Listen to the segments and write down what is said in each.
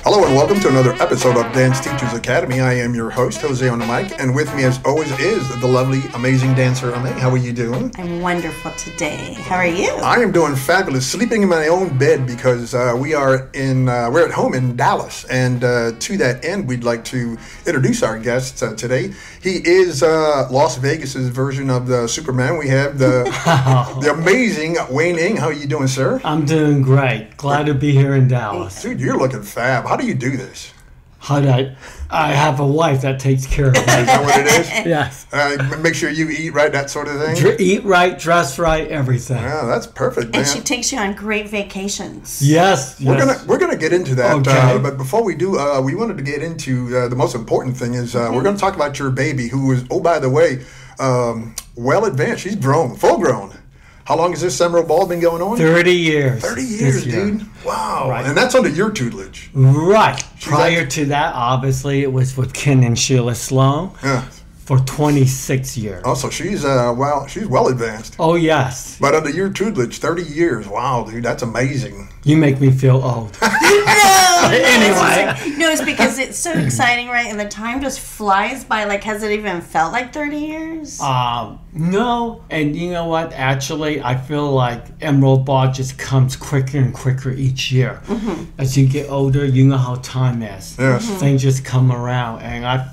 Hello and welcome to another episode of Dance Teachers Academy. I am your host, Jose on the mic, and with me as always is the lovely, amazing dancer, Aimee. How are you doing? I'm wonderful today. How are you? I am doing fabulous, sleeping in my own bed because we're at home in Dallas, and to that end, we'd like to introduce our guest today. He is Las Vegas's version of the Superman. We have the amazing Wayne Eng. How are you doing, sir? I'm doing great. Glad to be here in Dallas. Dude, you're looking fab. How do you do this? I have a wife that takes care of me. Is that what it is? Yes. Make sure you eat right, that sort of thing? Eat right, dress right, everything. Yeah, that's perfect, man. And she takes you on great vacations. Yes. We're gonna get into that, Okay. but before we do, we wanted to get into the most important thing is we're going to talk about your baby, who is, oh, by the way, well advanced. She's grown, full grown. How long has this Emerald Ball been going on? 30 years. 30 years, dude. Wow. Right. And that's under your tutelage. Right. Prior to that, obviously, it was with Ken and Sheila Sloan for 26 years. Oh, so she's well advanced. Oh, yes. But under your tutelage, 30 years. Wow, dude, that's amazing. You make me feel old. Anyway. No, it's because it's so exciting, right? And the time just flies by. Like, has it even felt like 30 years? No. And you know what? Actually, I feel like Emerald Ball just comes quicker and quicker each year. Mm-hmm. As you get older, you know how time is. Yes. Mm-hmm. Things just come around. And I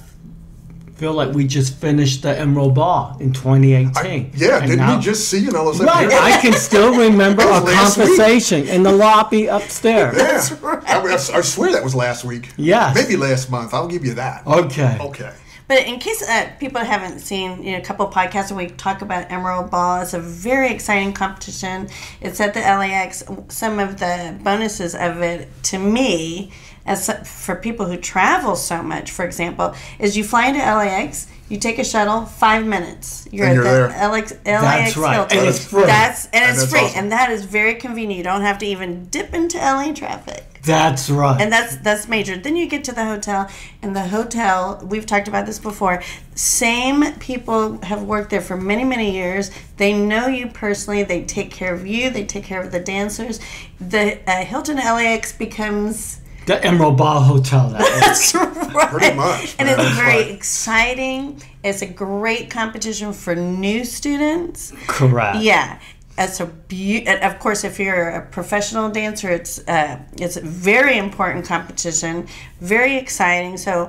feel like we just finished the Emerald Ball in 2018. Didn't we just see? Right. I can still remember our conversation in the lobby upstairs. Yeah. That's right. I swear that was last week. Yes. Maybe last month. I'll give you that. Okay. But in case people haven't seen a couple podcasts where we talk about Emerald Ball, it's a very exciting competition. It's at the LAX. Some of the bonuses of it, to me, as for people who travel so much, for example, is you fly into LAX, you take a shuttle, 5 minutes. You're at the LAX That's right. Hilton. And it's free. It's free. Awesome. And that is very convenient. You don't have to even dip into LA traffic. That's right. And that's major. Then you get to the hotel, and the hotel, we've talked about this before, same people have worked there for many, many years. They know you personally. They take care of you. They take care of the dancers. The Hilton LAX becomes the Emerald Ball Hotel. That's right. Pretty much. And it's very exciting. It's a great competition for new students. Correct. Yeah. It's of course, if you're a professional dancer, it's a very important competition, very exciting. So,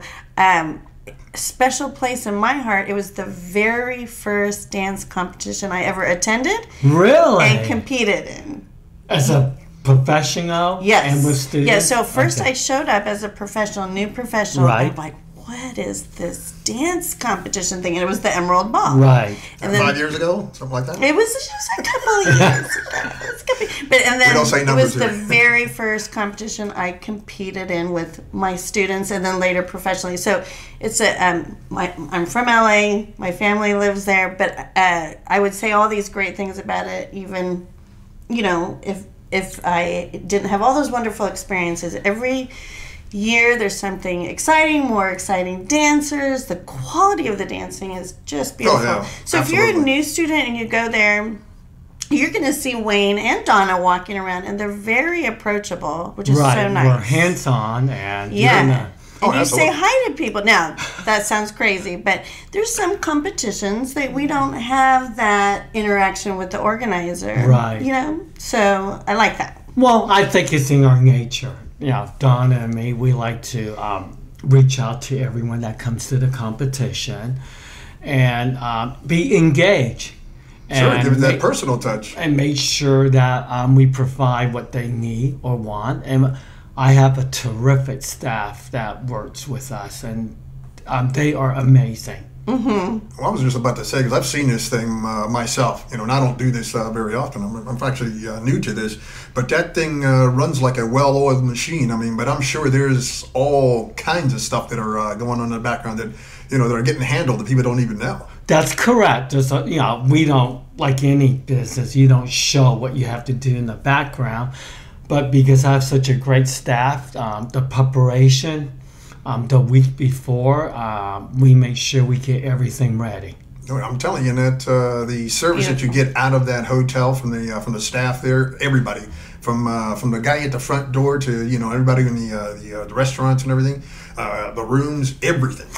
special place in my heart. It was the very first dance competition I ever attended. Really? And competed in. As a professional? Yes. And with students? Yeah, so first I showed up as a new professional. Right. And I'm like, what is this dance competition thing? And it was the Emerald Ball. Right. And then 5 years ago? Something like that? It was just a couple of years. And then we don't say it numbers was here. the very first competition I competed in with my students, and then later professionally. So it's I'm from LA. My family lives there, but I would say all these great things about it. Even if I didn't have all those wonderful experiences, every year there's something exciting, more exciting dancers. The quality of the dancing is just beautiful. Oh, yeah. So Absolutely. if you're a new student and you go there, you're going to see Wayne and Donna walking around, and they're very approachable, which is so nice. We're hands-on, and And you absolutely. say hi to people. Now, that sounds crazy, but there's some competitions that we don't have that interaction with the organizer. Right. So I like that. Well, I think it's in our nature. Donna and me, we like to reach out to everyone that comes to the competition and be engaged. Sure, give it that personal touch. And make sure that we provide what they need or want. And I have a terrific staff that works with us, and they are amazing. Mm-hmm. Well, I was just about to say, because I've seen this thing myself, and I don't do this very often. I'm actually new to this, but that thing runs like a well-oiled machine. But I'm sure there's all kinds of stuff that are going on in the background that, that are getting handled that people don't even know. That's correct. We don't, like any business, you don't show what you have to do in the background, but because I have such a great staff, the preparation, the week before, we make sure we get everything ready. I'm telling you that the service that you get out of that hotel from the staff there, everybody, from the guy at the front door to everybody in the restaurants and everything, the rooms, everything.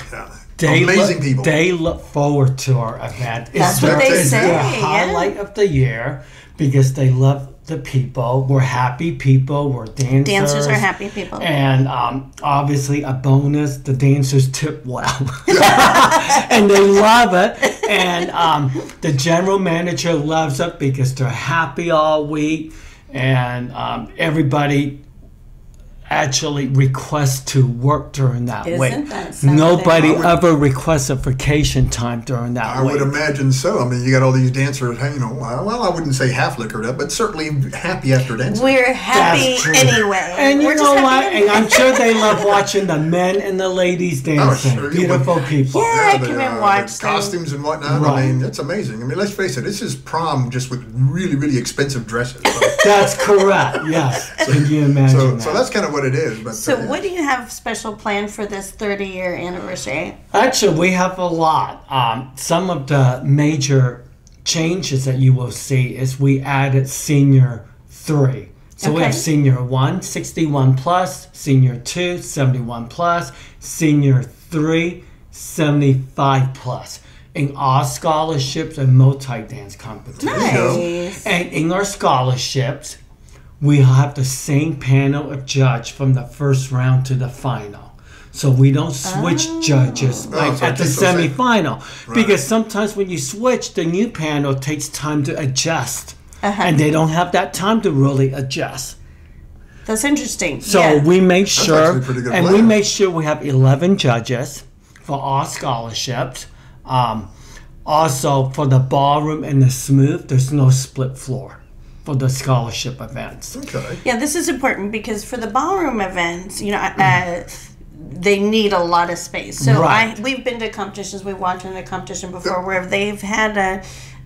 Amazing people. They look forward to our event. That's what they say. It's the highlight of the year because they love the people. We're happy people. We're dancers. Dancers are happy people. And obviously a bonus, the dancers tip well. And they love it. And the general manager loves it because they're happy all week. And everybody actually requests to work during that week. Isn't that something? Nobody ever requests a vacation time during that week. I would imagine so. I mean, you got all these dancers, well, I wouldn't say half liquored up, but certainly happy after dancing. We're happy anyway. And We're you know what? anyway. And I'm sure they love watching the men and the ladies dancing. Sure. Beautiful people. Yeah, I come and watch the costumes and whatnot. Right. I mean, that's amazing. I mean, let's face it, this is prom just with really, really expensive dresses. So. That's correct. Yes. Can you imagine that? So that's kind of what it is. But So what do you have special planned for this 30-year anniversary? Actually, we have a lot. Some of the major changes that you will see is we added Senior 3. So we have Senior 1, 61 plus, Senior 2, 71 plus, Senior 3, 75 plus. In all scholarships and multi-dance competitions. Nice. And in our scholarships, we have the same panel of judge from the first round to the final. So we don't switch judges like at the semifinal. Right. Because sometimes when you switch, the new panel takes time to adjust. And they don't have that time to really adjust. That's interesting. So we make sure, and we make sure we have 11 judges for all scholarships. Also, for the ballroom and the smooth, there's no split floor for the scholarship events. Okay. Yeah, this is important because for the ballroom events, they need a lot of space. So we've been to competitions. We watched in a competition before where they've had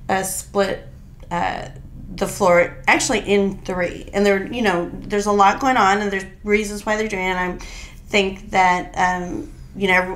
a split the floor actually in 3, and there's a lot going on, and there's reasons why they're doing it. And I think that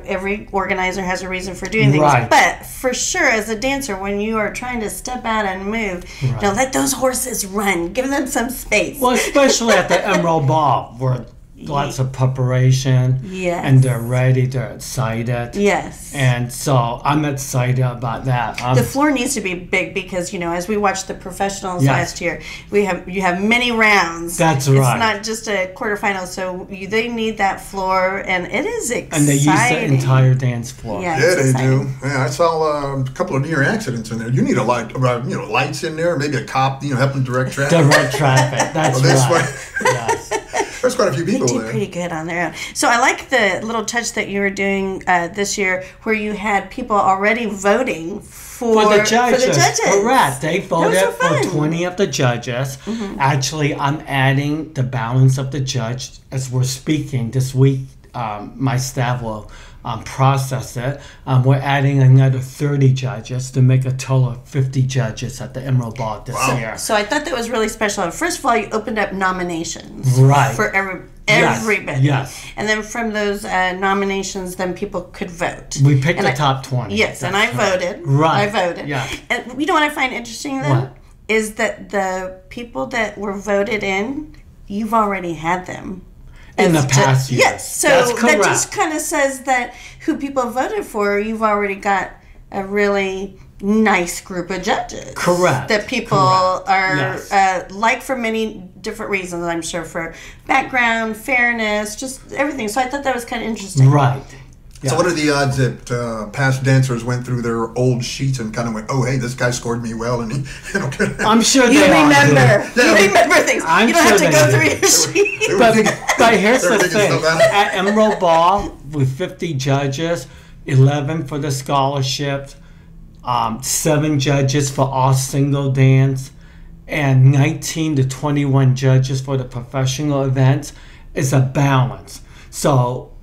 every organizer has a reason for doing things. Right. But for sure, as a dancer, when you are trying to step out and move, let those horses run. Give them some space. Well, especially at the Emerald Ball, where lots of preparation. Yes. And they're ready, they're excited. Yes. And so I'm excited about that. The floor needs to be big because, as we watched the professionals last year, you have many rounds. That's right. It's not just a quarterfinal, so they need that floor, and it is exciting. And they use the entire dance floor. Yeah, they do. Yeah, I saw a couple of near accidents in there. You need a light, lights in there, maybe a cop, helping direct traffic. Direct traffic. That's right. Yes. There's quite a few people they do there. Pretty good on their own. So I like the little touch that you were doing this year, where you had people already voting for the judges. Correct. They voted for 20 of the judges. Actually, I'm adding the balance of the judge as we're speaking this week. My staff will process it. We're adding another 30 judges to make a total of 50 judges at the Emerald Ball this year. So I thought that was really special. First of all, you opened up nominations for everybody. Yes. And then from those nominations, then people could vote. We picked the top 20. Yes, and I voted. Right. I voted. Yeah. And you know what I find interesting, though? Is that the people that were voted in, you've already had them. In the past years. Yes, so that just kind of says that who people voted for, you've already got a really nice group of judges. Correct. That people are like for many different reasons, I'm sure, for background, fairness, just everything. So I thought that was kind of interesting. Right. Yeah. So what are the odds that past dancers went through their old sheets and kind of went, oh, hey, this guy scored me well, and he, I'm sure you they remember. You remember things. I'm you don't sure have to go through your sheet. But here's the thing. At Emerald Ball, with 50 judges, 11 for the scholarships, 7 judges for all single dance, and 19 to 21 judges for the professional events, is a balance. So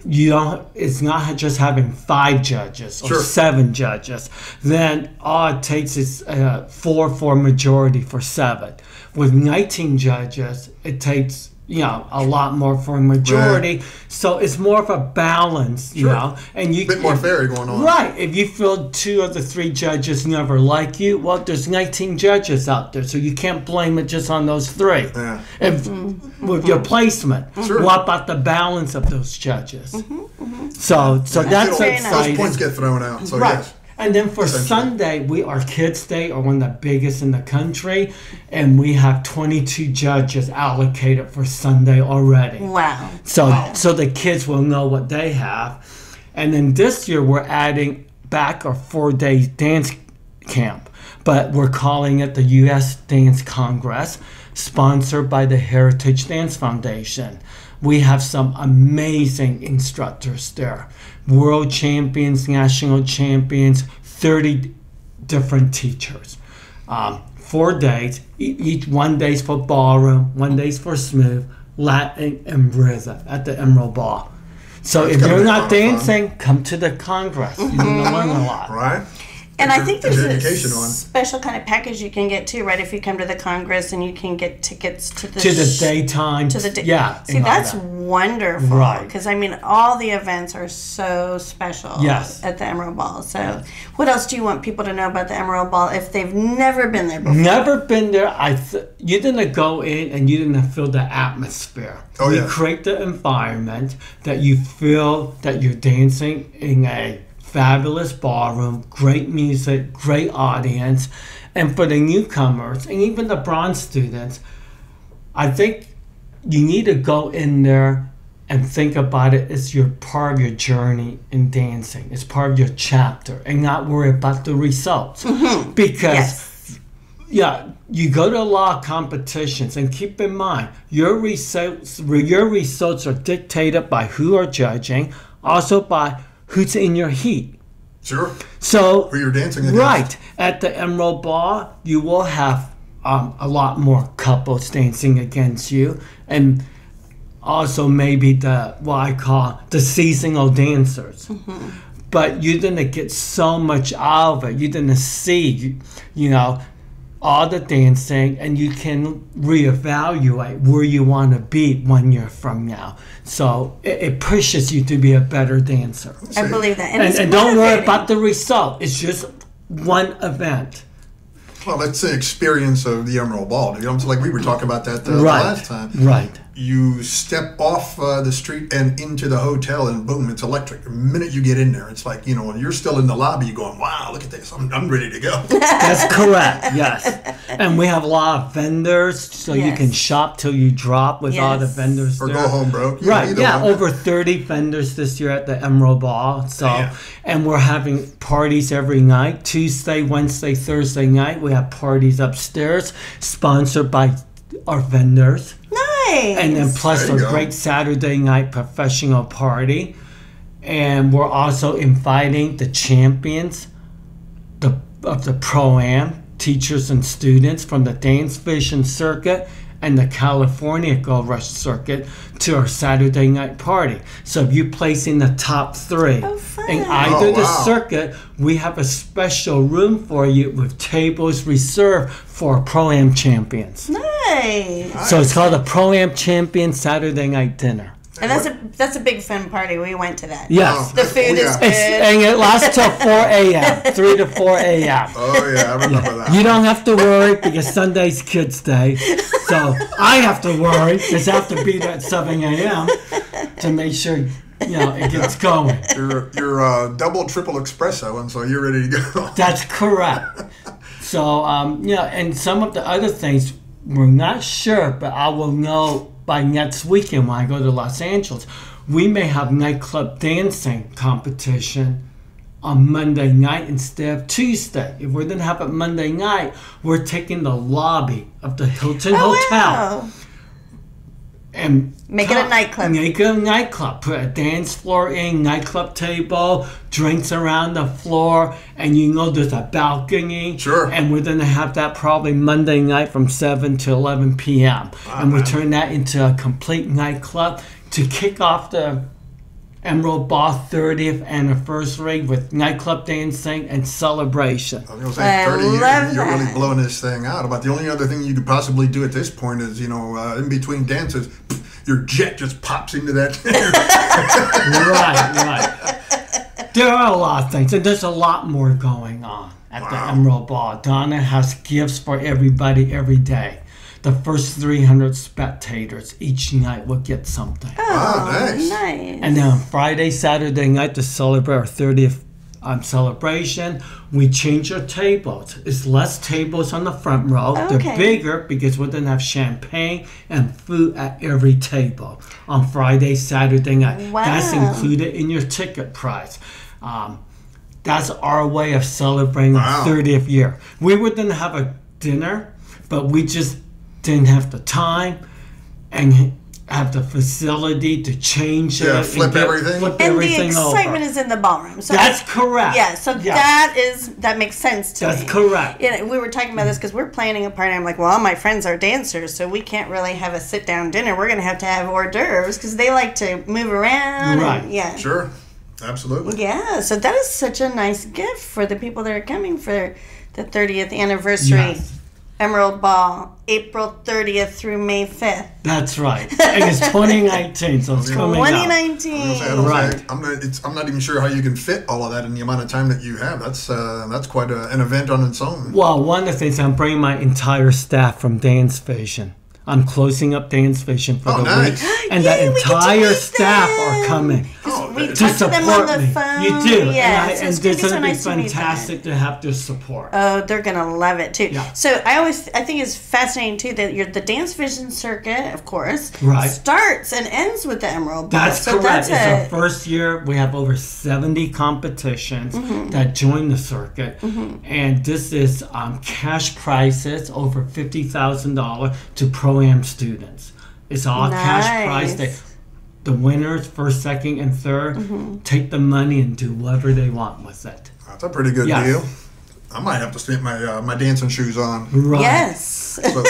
it's not just having 5 judges or 7 judges. Then all it takes is 4 for majority for 7. With 19 judges, it takes a lot more for a majority. So it's more of a balance, you know. And you a bit more fair going on. Right. If you feel 2 of the 3 judges never like you, well, there's 19 judges out there, so you can't blame it just on those 3. Yeah. With your placement, what about the balance of those judges? So that's exciting. Those points get thrown out. So right. Yes. And then for Sunday, our Kids Day are one of the biggest in the country, and we have 22 judges allocated for Sunday already. Wow. So the kids will know what they have. And then this year, we're adding back our 4-day dance camp, but we're calling it the U.S. Dance Congress, sponsored by the Heritage Dance Foundation. We have some amazing instructors there. World champions, national champions, 30 different teachers. 4 days, each 1 day's for ballroom, 1 day's for smooth, Latin, and rhythm at the Emerald Ball. So if you're not dancing, come to the Congress. You're going to learn a lot. Right. And I think there's a special kind of package you can get too, right? If you come to the Congress and you can get tickets to the daytime. Yeah. See, that's wonderful. Right. Because, I mean, all the events are so special at the Emerald Ball. So what else do you want people to know about the Emerald Ball if they've never been there before? Never been there. You didn't go in and you didn't feel the atmosphere. We create the environment that you feel that you're dancing in a fabulous ballroom, great music, great audience. And for the newcomers and even the bronze students, I think you need to go in there and think about it as your part of your journey in dancing. It's part of your chapter, and not worry about the results. Because you go to a lot of competitions, and keep in mind your results are dictated by who are judging, also by who's in your heat. Sure. So who you're dancing against. Right. At the Emerald Ball, you will have a lot more couples dancing against you, and also maybe what I call the seasonal dancers. But you didn't get so much out of it. You didn't see, all the dancing, and you can reevaluate where you want to be 1 year from now. So it pushes you to be a better dancer. I believe that. And don't worry about the result. It's just one event. Well, that's the experience of the Emerald Ball. Like we were talking about that last time. Right. You step off the street and into the hotel, and boom, it's electric. The minute you get in there, it's like, you're still in the lobby going, wow, look at this. I'm ready to go. That's correct, yes. And we have a lot of vendors, so you can shop till you drop with all the vendors or there. Go home broke. Right, over 30 vendors this year at the Emerald Ball. So, and we're having parties every night. Tuesday, Wednesday, Thursday night, we have parties upstairs, sponsored by our vendors. Nice. And then plus a great Saturday night professional party. And we're also inviting the champions of the Pro-Am, teachers and students from the Dance Vision Circuit and the California Gold Rush Circuit to our Saturday night party. So if you place in the top 3 in either the circuit, we have a special room for you with tables reserved for Pro-Am champions. Nice. So it's called a Pro-Am Champion Saturday night dinner. And that's a big fun party. We went to that. Yes. The food is good. And it lasts till 4 a.m., 3 to 4 a.m. Oh, yeah, I remember that. You don't have to worry because Sunday's Kids Day. So I have to worry because I have to be there at 7 a.m. to make sure it gets going. You're double, triple espresso, and so you're ready to go. That's correct. So, and some of the other things, we're not sure, but I will know by next weekend when I go to Los Angeles. We may have nightclub dancing competition on Monday night instead of Tuesday. If we're going to have it Monday night, we're taking the lobby of the Hilton Hotel. Wow. And make it a nightclub. Make it a nightclub. Put a dance floor in, nightclub table, drinks around the floor, and there's a balcony. Sure. And we're going to have that probably Monday night from 7 to 11 p.m. And we'll turn that into a complete nightclub to kick off the Emerald Ball 30th anniversary with nightclub dancing and celebration. I was going to say, 30 years, you're really blowing this thing out. About the only other thing you could possibly do at this point is, in between dances, your jet just pops into that. Right. There are a lot of things, and there's a lot more going on at the Emerald Ball. Donna has gifts for everybody every day. The first 300 spectators each night will get something. Oh, nice. nice. And then on Friday, Saturday night to celebrate our 30th celebration, we change our tables. It's less tables on the front row. Okay. They're bigger because we're going to have champagne and food at every table on Friday, Saturday night. Wow. That's included in your ticket price. That's our way of celebrating our 30th year. We were going to have a dinner, but we just didn't have the time and have the facility to change it. Flip everything. And the excitement is in the ballroom. So that's correct. Yeah, so that makes sense to me. That's correct. You know, we were talking about this because we're planning a party. I'm like, well, all my friends are dancers, so we can't really have a sit-down dinner. We're going to have hors d'oeuvres because they like to move around. Right. And, yeah. Sure. Absolutely. Yeah, so that is such a nice gift for the people that are coming for the 30th anniversary. Yes. Emerald Ball, April 30th through May 5th. That's right. And it's 2019, so it's coming 2019. Right. I'm not even sure how you can fit all of that in the amount of time that you have. That's quite an event on its own. Well, one of the things, I'm bringing my entire staff from Dance Vision. I'm closing up Dance Vision for the nice. week, and Yay, the we get to entire meet staff them. are coming. We to talk to them on support the me. phone. You do, Yeah, and it's it's so going to be nice to meet them. fantastic to have their support. Oh, they're gonna love it too. Yeah. So I think it's fascinating too that the Dance Vision circuit, of course, Right. starts and ends with the Emerald Ball. That's so correct. That's It's our first year. We have over 70 competitions that join the circuit, and this is cash prizes over $50,000 to Pro-Am students. It's all cash prize. The winners, first, second, and third, take the money and do whatever they want with it. That's a pretty good deal. I might have to stick my dancing shoes on. Right. Yes. So,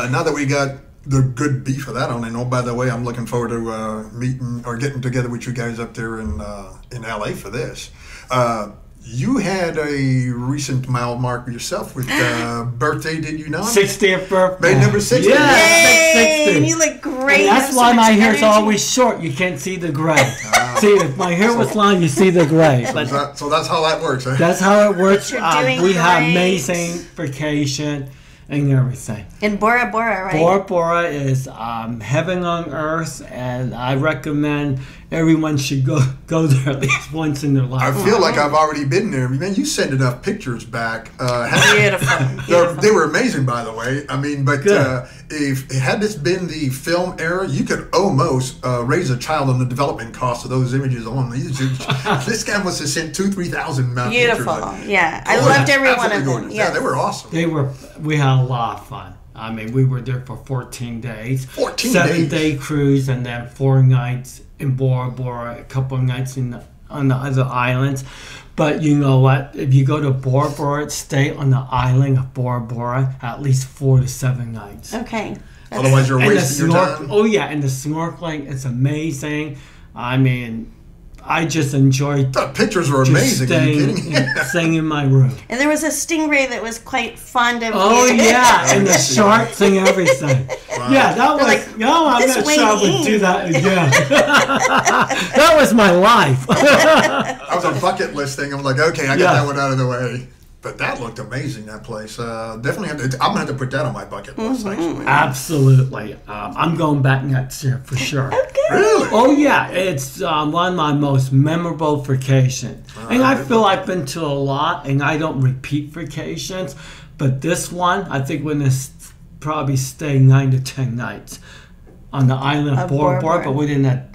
now that we got the good beef of that on, and by the way, I'm looking forward to meeting or getting together with you guys up there in LA for this. You had a recent mile mark yourself with birthday, did you not? 60th birthday. Made number 60. Yeah, Yay! 60. And you look great. And that's why my hair's always short. You can't see the gray. See, if my hair was long, you see the gray. But So that's how that works, eh? that's how it works. You're doing We have great. amazing vacation and everything. In Bora Bora, right? Bora Bora is heaven on earth, and I recommend everyone should go there at least once in their life. I feel like I've already been there. Man, you sent enough pictures back. Beautiful. They were amazing, by the way. I mean, but if had this been the film era, you could almost raise a child on the development cost of those images alone. This guy must have sent 2,000-3,000 Beautiful. pictures. Yeah, I loved every one of Absolutely them. gorgeous. Yes. Yeah, they were awesome. We had a lot of fun. I mean, we were there for 14 days. 14 7 days. day cruise, and then 4 nights in Bora Bora, a couple of nights on the other islands. But you know what? If you go to Bora Bora, stay on the island of Bora Bora at least 4 to 7 nights. Okay. Otherwise, you're And the wasting your time. Oh yeah, and the snorkeling is amazing. I mean, I just enjoyed The pictures were just amazing. Are you kidding? staying in my room. And there was a stingray that was quite fond of Oh you. yeah, and the sharks and everything. Yeah, that was. like, No, I'm this not Wayne sure I would Eng. do that again. That was my life. That was a bucket list thing. I'm like, okay, I got Yeah. that one out of the way. But that looked amazing, that place. Definitely I'm going to have to put that on my bucket list, actually. Absolutely, I'm going back next year for sure. Really? Oh yeah, it's one of my most memorable vacations, and I feel I've been to a lot, and I don't repeat vacations, but this one I think we're gonna probably stay 9 to 10 nights on the island of Bora Bora, but we're gonna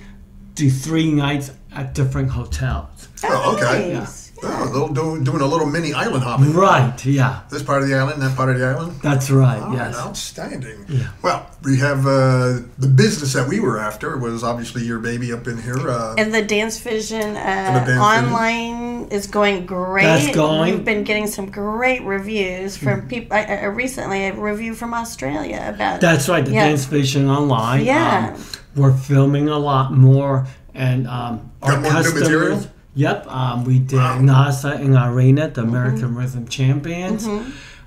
do 3 nights at different hotels. Oh, okay. Nice. Oh, doing a little mini island hopping. Right? Yeah, This part of the island, that part of the island. that's right. All right, Yes. outstanding. Yeah. Well, we have the business that we were after was obviously your baby up in here. And the Dance Vision Dance Vision. online is going great. That's going. We've been getting some great reviews from people. Recently, a review from Australia about. That's right. The Yeah. Dance Vision online. Yeah. We're filming a lot more, and our Got more new material? customers. Yep, we did NASA and Irina, the American Rhythm Champions.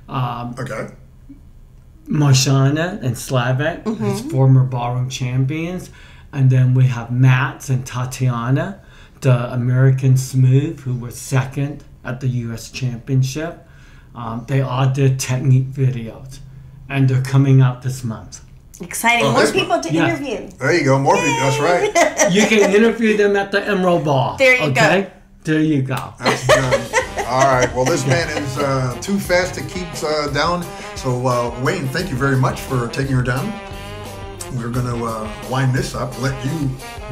Okay. Marshana and Slavik, as former ballroom champions. And then we have Mats and Tatiana, the American Smooth, who were second at the U.S. Championship. They all did technique videos, and they're coming out this month. Exciting. More people to interview. There you go. More people. That's right. You can interview them at the Emerald Ball. There you go. There you go. That's done. All right. Well, this man is too fast to keep down. So, Wayne, thank you very much for taking her down. We're going to wind this up, let you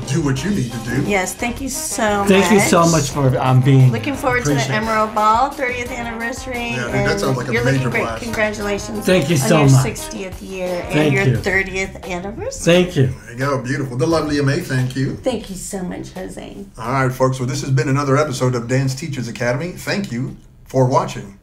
do what you need to do. Yes, thank you so much. Thank you so much for being Looking forward to the Emerald Ball 30th anniversary. Yeah, that sounds like a major blast. Congratulations. Thank you so on your much. 60th year and your 30th anniversary. Thank you. There you go. Beautiful. The lovely Aimee, thank you. Thank you so much, Jose. All right, folks. So this has been another episode of Dance Teachers Academy. Thank you for watching.